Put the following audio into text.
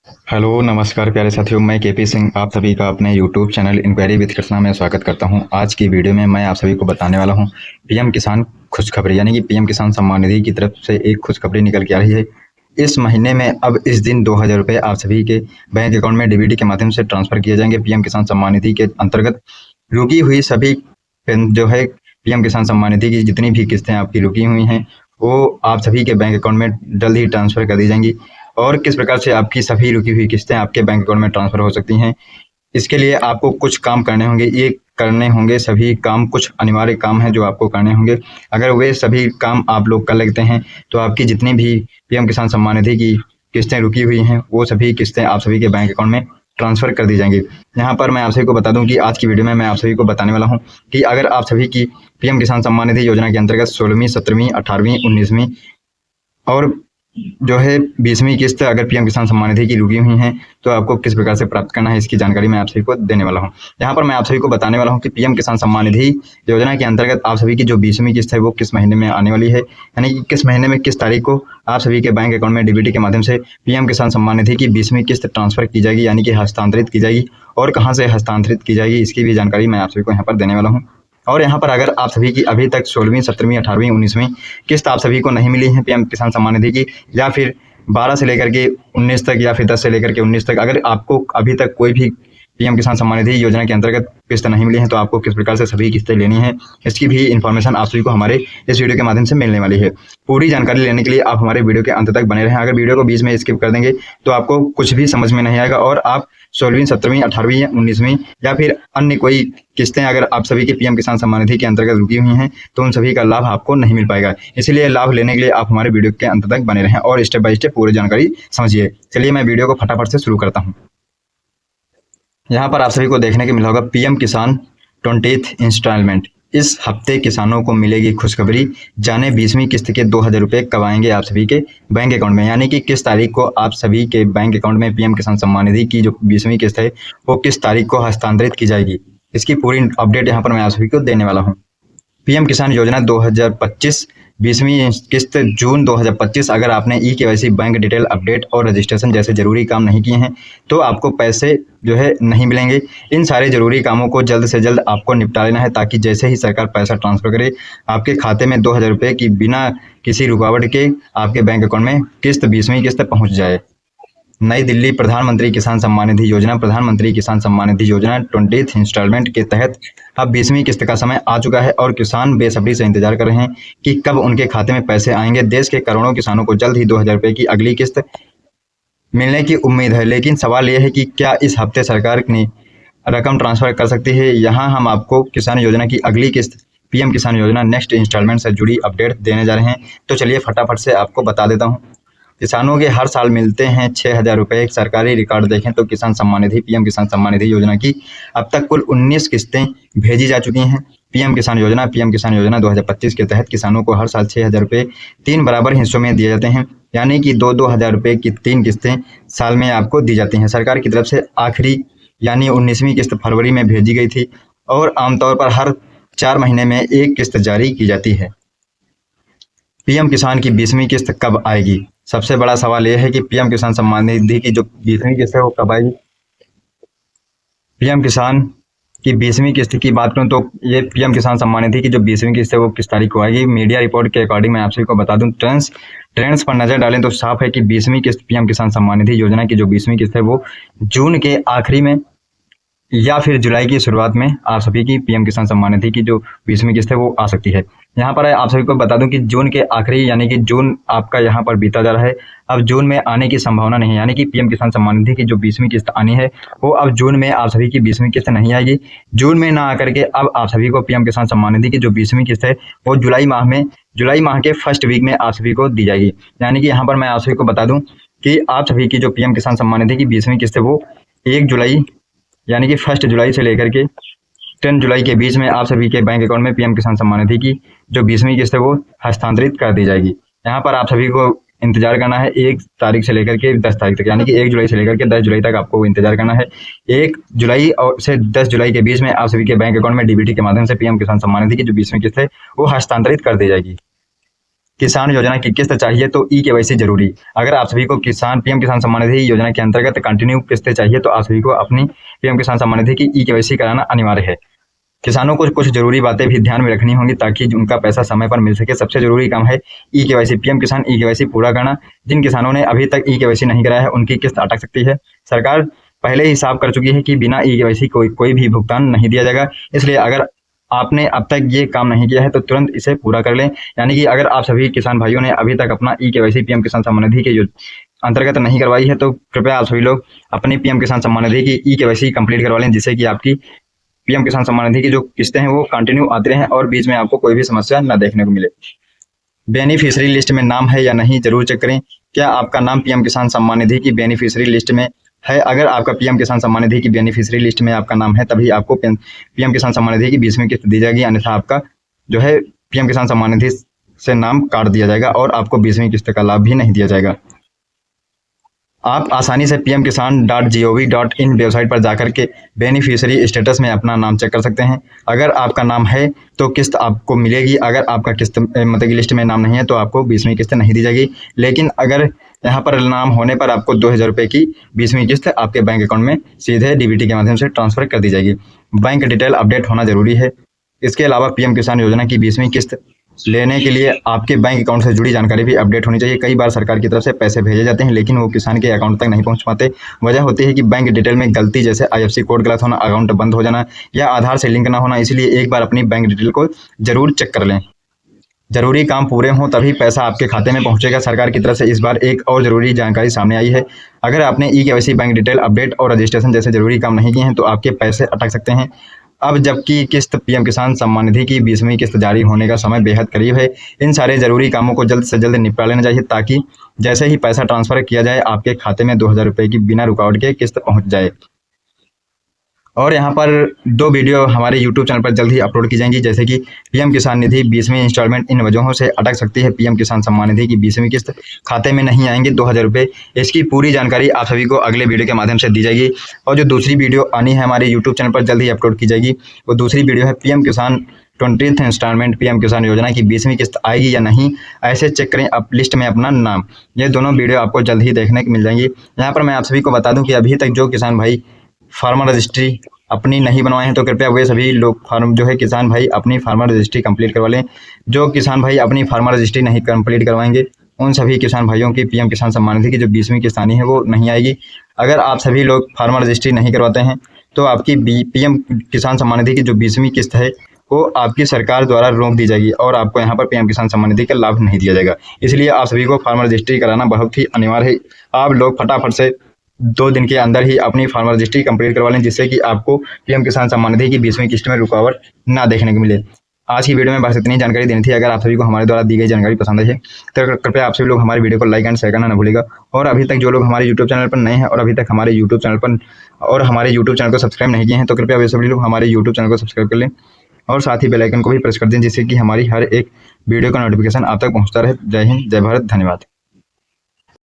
Hello नमस्कार प्यारे साथियों, मैं केपी सिंह आप सभी का अपने YouTube channel enquiry with Krishna में स्वागत करता हूं। आज की वीडियो में मैं आप सभी को बताने वाला हूं पीएम किसान खुशखबरी, यानी कि पीएम किसान सम्मान निधि की तरफ से एक खुशखबरी निकल के आ रही है। इस महीने में अब इस दिन 2000 रुपये आप सभी के बैंक अकाउंट में डीबीटी के माध्यम से ट्रांसफर किए जाएंगे। पीएम किसान सम्मान निधि के अंतर्गत रुकी हुई सभी जो है पीएम किसान सम्मान निधि की जितनी भी किस्तें आपकी रुकी हुई हैं वो आप सभी के बैंक अकाउंट में जल्द ही ट्रांसफर कर दी जाएंगी। और किस प्रकार से आपकी सभी रुकी हुई किस्तें आपके बैंक अकाउंट में ट्रांसफर हो सकती हैं, इसके लिए आपको कुछ काम करने होंगे। ये करने होंगे सभी काम, कुछ अनिवार्य काम हैं जो आपको करने होंगे। अगर वे सभी काम आप लोग कर लेते हैं तो आपकी जितनी भी पीएम किसान सम्मान निधि की किस्तें रुकी हुई हैं वो सभी किस्तें आप सभी के बैंक अकाउंट में ट्रांसफ़र कर दी जाएंगी। यहाँ पर मैं आप सभी को बता दूं कि आज की वीडियो में मैं आप सभी को बताने वाला हूं कि अगर आप सभी की पीएम किसान सम्मान निधि योजना के अंतर्गत 16वीं, 17वीं, 18वीं, 19वीं और जो है 20वीं किस्त अगर पीएम किसान सम्मान निधि की रुकी हुई हैं तो आपको किस प्रकार से प्राप्त करना है, इसकी जानकारी मैं आप सभी को देने वाला हूं। यहाँ पर मैं आप सभी को बताने वाला हूं कि पीएम किसान सम्मान निधि योजना के अंतर्गत आप सभी की जो 20वीं किस्त है वो किस महीने में आने वाली है, यानी कि किस महीने में किस तारीख को आप सभी के बैंक अकाउंट में डीबीटी के माध्यम से पीएम किसान सम्मान निधि की 20वीं किस्त ट्रांसफर की जाएगी, यानी कि हस्तांतरित की जाएगी। और कहाँ से हस्तांतरित की जाएगी इसकी भी जानकारी मैं आप सभी को यहाँ पर देने वाला हूँ। और यहाँ पर अगर आप सभी की अभी तक 16वीं, 17वीं, 18वीं, 19वीं किस्त आप सभी को नहीं मिली है पीएम किसान सम्मान निधि की, या फिर 12 से लेकर के 19 तक या फिर 10 से लेकर के 19 तक अगर आपको अभी तक कोई भी पीएम किसान सम्मान निधि योजना के अंतर्गत किस्त नहीं मिली है तो आपको किस प्रकार से सभी किस्तें लेनी है, इसकी भी इन्फॉर्मेशन आप सभी को हमारे इस वीडियो के माध्यम से मिलने वाली है। पूरी जानकारी लेने के लिए आप हमारे वीडियो के अंत तक बने रहें। अगर वीडियो को बीच में स्किप कर देंगे तो आपको कुछ भी समझ में नहीं आएगा और आप 16वीं, 17वीं, 18वीं, 19वीं या फिर अन्य कोई किस्तें अगर आप सभी के पीएम किसान सम्मान निधि के अंतर्गत रुकी हुई हैं तो उन सभी का लाभ आपको नहीं मिल पाएगा। इसीलिए लाभ लेने के लिए आप हमारे वीडियो के अंत तक बने रहें और स्टेप बाय स्टेप पूरी जानकारी समझिए। चलिए मैं वीडियो को फटाफट से शुरू करता हूँ। यहाँ पर आप सभी को देखने को मिला होगा पीएम किसान 20th इंस्टॉलमेंट। इस हफ्ते किसानों को मिलेगी खुशखबरी, जाने 20वीं किस्त के 2000 रुपये कब आएंगे आप सभी के बैंक अकाउंट में, यानी कि किस तारीख को आप सभी के बैंक अकाउंट में पीएम किसान सम्मान निधि की जो 20वीं किस्त है वो किस तारीख को हस्तांतरित की जाएगी, इसकी पूरी अपडेट यहाँ पर मैं आप सभी को देने वाला हूँ। पीएम किसान योजना 2025 20वीं किस्त जून 2025। अगर आपने ई-केवाईसी, बैंक डिटेल अपडेट और रजिस्ट्रेशन जैसे जरूरी काम नहीं किए हैं तो आपको पैसे जो है नहीं मिलेंगे। इन सारे जरूरी कामों को जल्द से जल्द आपको निपटा लेना है ताकि जैसे ही सरकार पैसा ट्रांसफर करे आपके खाते में 2000 रुपये की बिना किसी रुकावट के आपके बैंक अकाउंट में किस्त 20वीं किस्त पहुँच जाए। नई दिल्ली प्रधानमंत्री किसान सम्मान निधि योजना, प्रधानमंत्री किसान सम्मान निधि योजना 20th इंस्टॉलमेंट के तहत अब 20वीं किस्त का समय आ चुका है और किसान बेसब्री से इंतजार कर रहे हैं कि कब उनके खाते में पैसे आएंगे। देश के करोड़ों किसानों को जल्द ही 2000 रुपये की अगली किस्त मिलने की उम्मीद है, लेकिन सवाल यह है कि क्या इस हफ्ते सरकार ने रकम ट्रांसफर कर सकती है। यहाँ हम आपको किसान योजना की अगली किस्त पीएम किसान योजना नेक्स्ट इंस्टॉलमेंट से जुड़ी अपडेट देने जा रहे हैं। तो चलिए फटाफट से आपको बता देता हूँ। किसानों के हर साल मिलते हैं 6000 रुपये। सरकारी रिकॉर्ड देखें तो किसान सम्मान निधि, पीएम किसान सम्मान निधि योजना की अब तक कुल 19 किस्तें भेजी जा चुकी हैं। पीएम किसान योजना 2025 के तहत किसानों को हर साल 6000 रुपये 3 बराबर हिस्सों में दिए जाते हैं, यानी कि 2-2 हज़ार रुपये की 3 किस्तें साल में आपको दी जाती हैं। सरकार की तरफ से आखिरी यानी 19वीं किस्त फरवरी में भेजी गई थी और आमतौर पर हर 4 महीने में एक किस्त जारी की जाती है। पीएम किसान की 20वीं किस्त कब आएगी? सबसे बड़ा सवाल यह है कि पीएम किसान सम्मान निधि की जो 20वीं किस्त है वो कब आएगी। पीएम किसान की 20वीं किस्त की बात करूं तो ये पीएम किसान सम्मान निधि की जो 20वीं किस्त है वो किस तारीख को आएगी। मीडिया रिपोर्ट के अकॉर्डिंग मैं आप सभी को बता दूं, ट्रेंड्स पर नजर डालें तो साफ है कि 20वीं किस्त पीएम किसान सम्मान निधि योजना की जो 20वीं किस्त है वो जून के आखिरी में या फिर जुलाई की शुरुआत में आप सभी की पीएम किसान सम्मान निधि की जो 20वीं किस्त है वो आ सकती है। यहाँ पर आप सभी को बता दूं कि जून के आखिरी यानी कि जून आपका यहाँ पर बीता जा रहा है, अब जून में आने की संभावना नहीं है, यानी कि पीएम किसान सम्मान निधि की जो 20वीं किस्त आनी है वो अब जून में आप सभी की 20वीं किस्त नहीं आएगी। जून में ना आकर के अब आप सभी को पीएम किसान सम्मान निधि की जो 20वीं किस्त है वो जुलाई माह के फर्स्ट वीक में आप सभी को दी जाएगी। यानी कि यहाँ पर मैं आप सभी को बता दूँ कि आप सभी की जो पीएम किसान सम्मान निधि की 20वीं किस्त है वो 1 जुलाई यानी कि 1 जुलाई से लेकर के 10 जुलाई के बीच में आप सभी के बैंक अकाउंट में पीएम किसान सम्मान निधि की जो 20वीं किस्त है वो हस्तांतरित कर दी जाएगी। यहाँ पर आप सभी को इंतजार करना है 1 तारीख से लेकर के 10 तारीख तक, यानी कि 1 जुलाई से लेकर के 10 जुलाई तक आपको इंतजार करना है। 1 जुलाई और से 10 जुलाई के बीच में आप सभी के बैंक अकाउंट में डीबीटी के माध्यम से पीएम किसान सम्मान निधि की जो 20वीं किस्त है वो हस्तांतरित कर दी जाएगी। किसान योजना की किस्त चाहिए तो ई-केवाईसी जरूरी। अगर आप सभी को पीएम किसान सम्मान निधि योजना के अंतर्गत कंटिन्यू किस्तें चाहिए तो आप सभी को अपनी पीएम किसान सम्मान निधि की ई-केवाईसी कराना अनिवार्य है। किसानों को कुछ जरूरी बातें भी ध्यान में रखनी होंगी ताकि उनका पैसा समय पर मिल सके। सबसे जरूरी काम है ई-केवाईसी, पीएम किसान ई-केवाईसी पूरा करना। जिन किसानों ने अभी तक ई-केवाईसी नहीं कराया है उनकी किस्त अटक सकती है। सरकार पहले ही साफ कर चुकी है कि बिना ई-केवाईसी कोई भी भुगतान नहीं दिया जाएगा। इसलिए अगर आपने अब तक ये काम नहीं किया है तो तुरंत इसे पूरा कर लें। यानी कि अगर आप सभी किसान भाइयों ने अभी तक अपना ई-केवाईसी पीएम किसान सम्मान निधि के अंतर्गत नहीं करवाई है तो कृपया आप सभी लोग अपनी पीएम किसान सम्मान निधि की ई-केवाईसी कंप्लीट करवा लें, जिससे कि आपकी पीएम किसान सम्मान निधि की जो किस्तें हैं वो कंटिन्यू आती रहें और बीच में आपको कोई भी समस्या न देखने को मिले। बेनिफिशियरी लिस्ट में नाम है या नहीं जरूर चेक करें। क्या आपका नाम पीएम किसान सम्मान निधि की बेनिफिशियरी लिस्ट में है? अगर आपका पीएम किसान सम्मान निधि की बेनिफिशियरी लिस्ट में आपका नाम है तभी आपको पीएम किसान सम्मान निधि की 20वीं किस्त दी जाएगी, अन्यथा आपका जो है पीएम किसान सम्मान निधि से नाम काट दिया जाएगा और आपको 20वीं किस्त का लाभ भी नहीं दिया जाएगा। आप आसानी से pmkisan.gov.in वेबसाइट पर जाकर के बेनिफिशियरी स्टेटस में अपना नाम चेक कर सकते हैं। अगर आपका नाम है तो किस्त आपको मिलेगी, अगर आपका किस्त मतलब की लिस्ट में नाम नहीं है तो आपको 20वीं किस्त नहीं दी जाएगी। लेकिन अगर यहाँ पर नाम होने पर आपको 2000 रुपये की 20वीं किस्त आपके बैंक अकाउंट में सीधे डीबीटी के माध्यम से ट्रांसफर कर दी जाएगी। बैंक डिटेल अपडेट होना जरूरी है। इसके अलावा पीएम किसान योजना की 20वीं किस्त लेने के लिए आपके बैंक अकाउंट से जुड़ी जानकारी भी अपडेट होनी चाहिए। कई बार सरकार की तरफ से पैसे भेजे जाते हैं लेकिन वो किसान के अकाउंट तक नहीं पहुंच पाते। वजह होती है कि बैंक डिटेल में गलती, जैसे आईएफएससी कोड गलत होना, अकाउंट बंद हो जाना या आधार से लिंक ना होना। इसलिए एक बार अपनी बैंक डिटेल को जरूर चेक कर लें। जरूरी काम पूरे हों तभी पैसा आपके खाते में पहुंचेगा। सरकार की तरफ से इस बार एक और जरूरी जानकारी सामने आई है। अगर आपने ई-केवाईसी, बैंक डिटेल अपडेट और रजिस्ट्रेशन जैसे जरूरी काम नहीं किए हैं तो आपके पैसे अटक सकते हैं। अब जबकि किस्त पीएम किसान सम्मान निधि की 20वीं किस्त जारी होने का समय बेहद करीब है, इन सारे जरूरी कामों को जल्द से जल्द निपटा लेना चाहिए ताकि जैसे ही पैसा ट्रांसफर किया जाए आपके खाते में 2000 रुपये की बिना रुकावट के किस्त पहुंच जाए। और यहाँ पर 2 वीडियो हमारे यूट्यूब चैनल पर जल्द ही अपलोड की जाएंगी, जैसे कि पीएम किसान निधि 20वीं इंस्टॉलमेंट इन वजहों से अटक सकती है, पीएम किसान सम्मान निधि की 20वीं किस्त खाते में नहीं आएंगे 2000 रुपये। इसकी पूरी जानकारी आप सभी को अगले वीडियो के माध्यम से दी जाएगी। और जो दूसरी वीडियो आनी है हमारे यूट्यूब चैनल पर जल्द ही अपलोड की जाएगी, वो दूसरी वीडियो है पीएम किसान 20th इंस्टॉलमेंट पीएम किसान योजना की 20वीं किस्त आएगी या नहीं, ऐसे चेक करें आप लिस्ट में अपना नाम। ये दोनों वीडियो आपको जल्द ही देखने को मिल जाएंगी। यहाँ पर मैं आप सभी को बता दूँ कि अभी तक जो किसान भाई फार्मर रजिस्ट्री अपनी नहीं बनवाए हैं तो कृपया वे सभी लोग किसान भाई अपनी फार्मर रजिस्ट्री कंप्लीट करवा लें। जो किसान भाई अपनी फार्मर रजिस्ट्री नहीं कंप्लीट करवाएंगे उन सभी किसान भाइयों की पीएम किसान सम्मान निधि की जो 20वीं किस्त आनी है वो नहीं आएगी। अगर आप सभी लोग फार्मर रजिस्ट्री नहीं करवाते हैं तो आपकी पीएम किसान सम्मान निधि की जो 20वीं किस्त है वो आपकी सरकार द्वारा रोक दी जाएगी और आपको यहाँ पर पीएम किसान सम्मान निधि का लाभ नहीं दिया जाएगा। इसलिए आप सभी को फार्मर रजिस्ट्री कराना बहुत ही अनिवार्य है। आप लोग फटाफट से 2 दिन के अंदर ही अपनी फार्मर रजिस्ट्री कंप्लीट करवा लें, जिससे कि आपको पीएम किसान सम्मान निधि की 20वीं किस्त में रुकावट ना देखने को मिले। आज की वीडियो में बस इतनी जानकारी देनी थी। अगर आप सभी को हमारे द्वारा दी गई जानकारी पसंद है तो कृपया आप सभी लोग हमारे वीडियो को लाइक एंड शेयर करना न भूलिएगा। और अभी तक जो लोग हमारे यूट्यूब चैनल पर नए हैं और अभी तक हमारे यूट्यूब चैनल को सब्सक्राइब नहीं किए हैं तो कृपया वे सभी लोग हमारे यूट्यूब चैनल को सब्सक्राइब कर लें और साथ ही बेल आइकन को भी प्रेस कर दें, जिससे कि हमारी हर एक वीडियो का नोटिफिकेशन आप तक पहुँचता रहे। जय हिंद, जय भारत, धन्यवाद।